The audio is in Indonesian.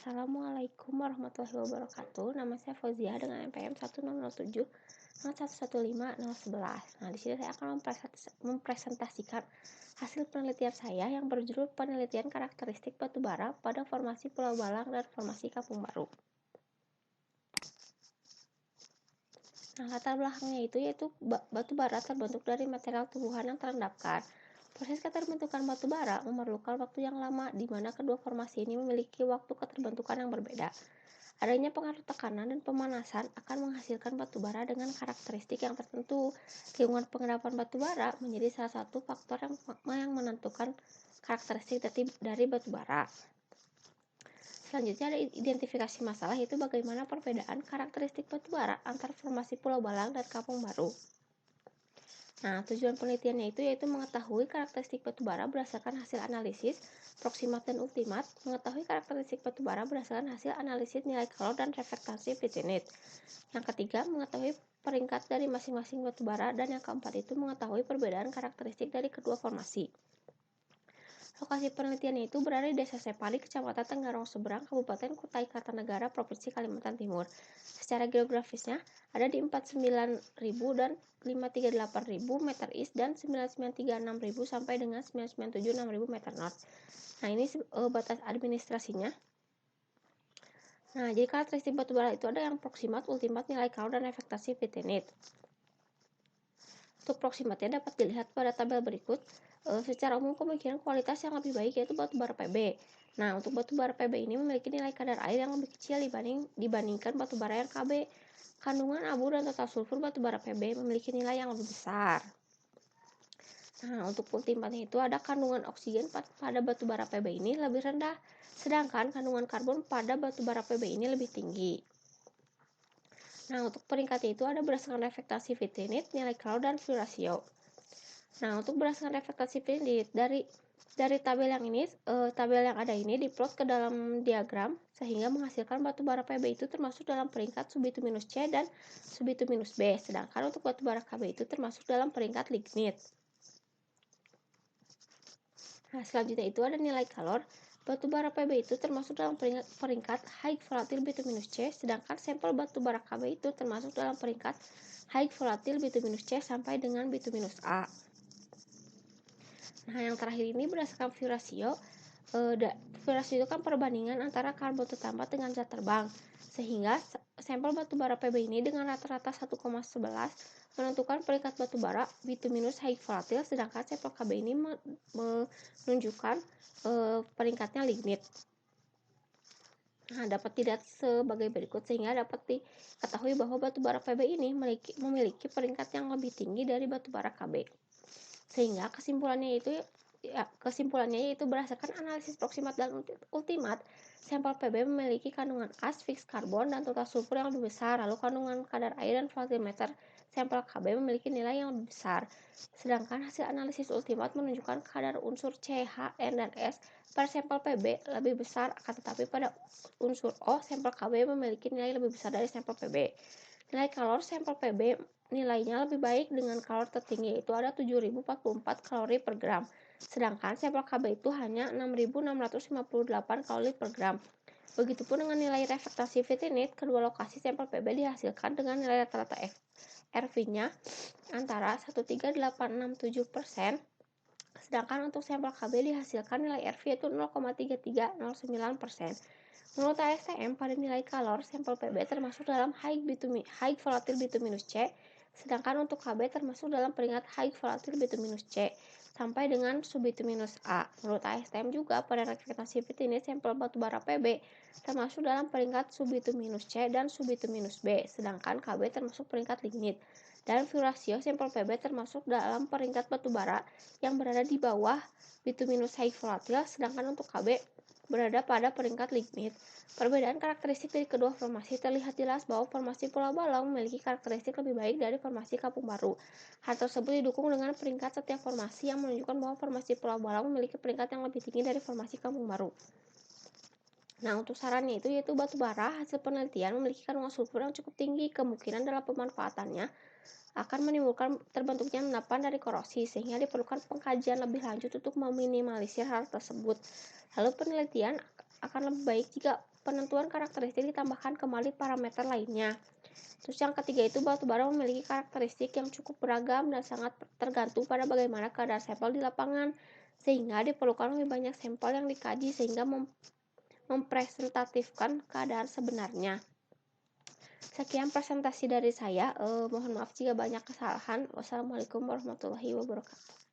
Assalamualaikum warahmatullahi wabarakatuh. Nama saya Fauzia dengan NPM 1607011. Nah, di sini saya akan mempresentasikan hasil penelitian saya yang berjudul penelitian karakteristik batu bara pada formasi Pulau Balang dan formasi Kampung Baru. Nah, latar belakangnya yaitu batu bara terbentuk dari material tumbuhan yang terendapkan. Proses keterbentukan batu bara memerlukan waktu yang lama, di mana kedua formasi ini memiliki waktu keterbentukan yang berbeda. Adanya pengaruh tekanan dan pemanasan akan menghasilkan batu bara dengan karakteristik yang tertentu. Lingkungan pengendapan batu bara menjadi salah satu faktor yang menentukan karakteristik dari batu bara. Selanjutnya ada identifikasi masalah, yaitu bagaimana perbedaan karakteristik batu bara antar formasi Pulau Balang dan Kampung Baru. Nah, tujuan penelitiannya yaitu mengetahui karakteristik batu bara berdasarkan hasil analisis proximat dan ultimat, mengetahui karakteristik batu bara berdasarkan hasil analisis nilai kalor dan refraktasi Vitinit. Yang ketiga, mengetahui peringkat dari masing-masing batu bara, dan yang keempat itu mengetahui perbedaan karakteristik dari kedua formasi. Lokasi penelitiannya itu berada di Desa Sepali, Kecamatan Tenggarong Seberang, Kabupaten Kutai Kartanegara, Provinsi Kalimantan Timur. Secara geografisnya ada di 49.000 dan 538.000 meter east dan 9936.000 sampai dengan 9976.000 meter north. Nah, ini batas administrasinya. Nah, jadi karakteristik batu bara itu ada yang proximat, ultimat, nilai kalor, dan refraktasi Vitinit. Untuk proximatnya dapat dilihat pada tabel berikut. Secara umum kemungkinan kualitas yang lebih baik yaitu batu bara PB. Nah, untuk batu bara PB ini memiliki nilai kadar air yang lebih kecil dibandingkan batu bara yang KB. Kandungan abu dan total sulfur batu bara PB memiliki nilai yang lebih besar. Nah, untuk ultimatnya itu ada kandungan oksigen pada batu bara PB ini lebih rendah, sedangkan kandungan karbon pada batu bara PB ini lebih tinggi. Nah, untuk peringkatnya itu ada berdasarkan refraktasi Vitinit, nilai kalor, dan Q ratio. Nah, untuk berdasarkan refraktasi Vitinit dari tabel yang ada ini diplot ke dalam diagram sehingga menghasilkan batu bara PB itu termasuk dalam peringkat subbituminus C dan subbituminus B, sedangkan untuk batu bara KB itu termasuk dalam peringkat lignit. Nah, selanjutnya itu ada nilai kalor. Batu bara PB itu termasuk dalam peringkat high volatile bituminus C, sedangkan sampel batu bara KB itu termasuk dalam peringkat high volatile bituminus C sampai dengan bituminus A. Nah, yang terakhir ini berdasarkan Q ratio. Q ratio itu kan perbandingan antara karbon tertambat dengan zat terbang, sehingga sampel batu bara PB ini dengan rata-rata 1,11 menentukan peringkat batu bara bituminus high volatile, sedangkan sampel KB ini menunjukkan peringkatnya lignit. Nah, dapat dilihat sebagai berikut sehingga dapat diketahui bahwa batu bara PB ini memiliki peringkat yang lebih tinggi dari batu bara KB. Sehingga kesimpulannya yaitu berdasarkan analisis proximat dan ultimat, sampel PB memiliki kandungan as, fix karbon, dan total sulfur yang lebih besar, lalu kandungan kadar air dan volatimeter sampel KB memiliki nilai yang lebih besar. Sedangkan hasil analisis ultimat menunjukkan kadar unsur C, H, N, dan S pada sampel PB lebih besar, akan tetapi pada unsur O sampel KB memiliki nilai lebih besar dari sampel PB. Nilai kalor sampel PB nilainya lebih baik dengan kalor tertinggi, yaitu ada 7.044 kalori per gram, sedangkan sampel KB itu hanya 6.658 kalori per gram. Begitupun dengan nilai refraktasi Vitinit, kedua lokasi sampel PB dihasilkan dengan nilai rata-rata RV-nya antara 13867%, sedangkan untuk sampel KB dihasilkan nilai RV yaitu 0,3309%. Menurut ASTM, pada nilai kalor, sampel PB termasuk dalam high volatile bituminus C, sedangkan untuk KB termasuk dalam peringkat high volatile bituminus C sampai dengan subbituminus A. Menurut ASTM juga, pada refraktasi Vitinit sampel batu bara PB termasuk dalam peringkat subbituminus C dan subbituminus B, sedangkan KB termasuk peringkat lignit. Dan Q ratio sampel PB termasuk dalam peringkat batu bara yang berada di bawah bituminus high volatile, sedangkan untuk KB berada pada peringkat lignit. Perbedaan karakteristik dari kedua formasi terlihat jelas bahwa formasi Pulau Balang memiliki karakteristik lebih baik dari formasi Kampung Baru. Hal tersebut didukung dengan peringkat setiap formasi yang menunjukkan bahwa formasi Pulau Balang memiliki peringkat yang lebih tinggi dari formasi Kampung Baru. Nah, untuk sarannya itu yaitu batu bara hasil penelitian memiliki kandungan sulfur yang cukup tinggi, kemungkinan dalam pemanfaatannya akan menimbulkan terbentuknya endapan dari korosi, sehingga diperlukan pengkajian lebih lanjut untuk meminimalisir hal tersebut. Lalu penelitian akan lebih baik jika penentuan karakteristik ditambahkan kembali parameter lainnya. Terus yang ketiga itu batu bara memiliki karakteristik yang cukup beragam dan sangat tergantung pada bagaimana keadaan sampel di lapangan, sehingga diperlukan lebih banyak sampel yang dikaji sehingga mempresentatifkan keadaan sebenarnya. Sekian presentasi dari saya. Mohon maaf jika banyak kesalahan. Wassalamualaikum warahmatullahi wabarakatuh.